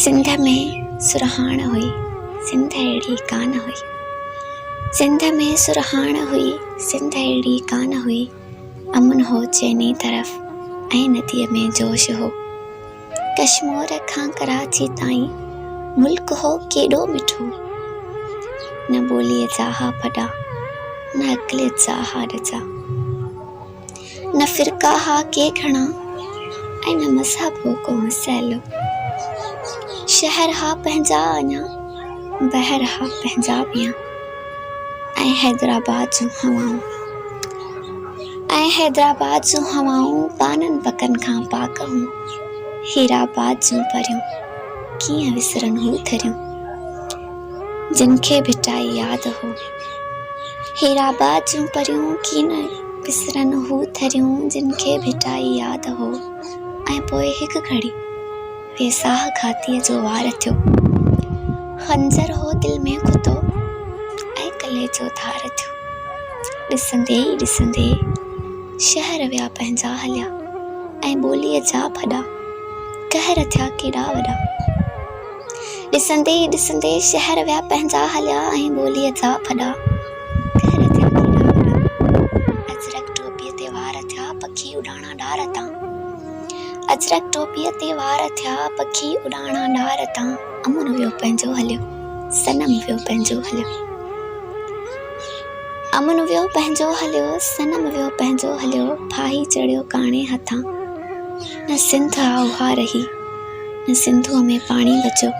सिंध में सुरहाण हुई, सिंध अहिड़ी कान हुई। सिंध में सुरहाण हुई, सिंध अहिड़ी कान हुई। अमन हो चइनी तरफ़ ऐं नदीअ में जोश हो। कश्मीर खां कराची ताईं मुल्क हो केॾो मिठो। न ॿोलीअ जा हा पॾा, न अक़लियत जा हा ॾजा, न फ़िरका हा के घणा ऐं न मज़हब हो को मसइलो। शहर हा पंहिंजा अञा, बहर हा पंहिंजा ॿिया, ऐं हैदराबाद जूं हवाऊं पाननि पकनि खां पाक हूं। हीराबाद जूं परियूं कीअं विसरनि हू थरियूं, जिन खे भिटाई यादि हो। हीराबाद जूं परियूं कीअं विसरनि हू थरियूं, जिन खे भिटाई यादि हो। ऐं पोइ हिकु घड़ी वेसाह घातीअ जो वार थियो। खंजर हो दिलि में खुतो ऐं कलेजो धार थियो। ॾिसंदे ई ॾिसंदे शहर विया पंहिंजा हलिया, ऐं ॿोलीअ जा फॾा कहर थिया केॾा वॾा। ॾिसंदे ई ॾिसंदे शहर विया पंहिंजा हलिया, ऐं ॿोलीअ जा फॾा कहर थिया केॾा वॾा। अजरक टोपीअ ते वार थिया पखी उॾाणा डार तां। अजरक टोपीअ ते वार थिया पखी उॾाणा डार तां। अमन वियो पंहिंजो हलियो, सनम वियो पंहिंजो हलियो। अमन वियो पंहिंजो हलियो, सनम वियो पंहिंजो हलियो। फाही चढ़ियो काणे हथां, न सिंध उहा रही, न सिंधूअ में पाणी बचियो।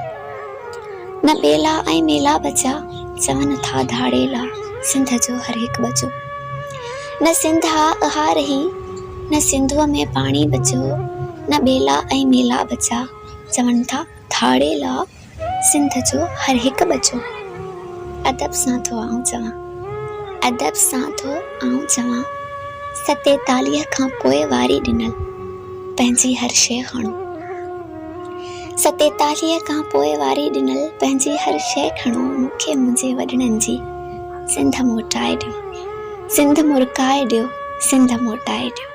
न ॿेला ऐं मेला बचा, चवनि था धाड़ेला सिंध जो हर हिकु बचो। न सिंध उहा रही, न सिंधूअ में पाणी बचियो। न ॿेला ऐं मेला बचा, चवनि था धाड़ेला सिंध जो हर हिकु बचो। अदब सां थो आऊं चवां, अदब सां थो आऊं चवां, 47 खां पोइ वारी ॾिनल पंहिंजी हर शइ खणो। 47 खां पोइ वारी ॾिनल पंहिंजी हर शइ खणो। मूंखे मुंहिंजे वॾड़नि जी सिंध मोटाए ॾियो, सिंध मुरकाए ॾियो, सिंध मोटाए ॾियो।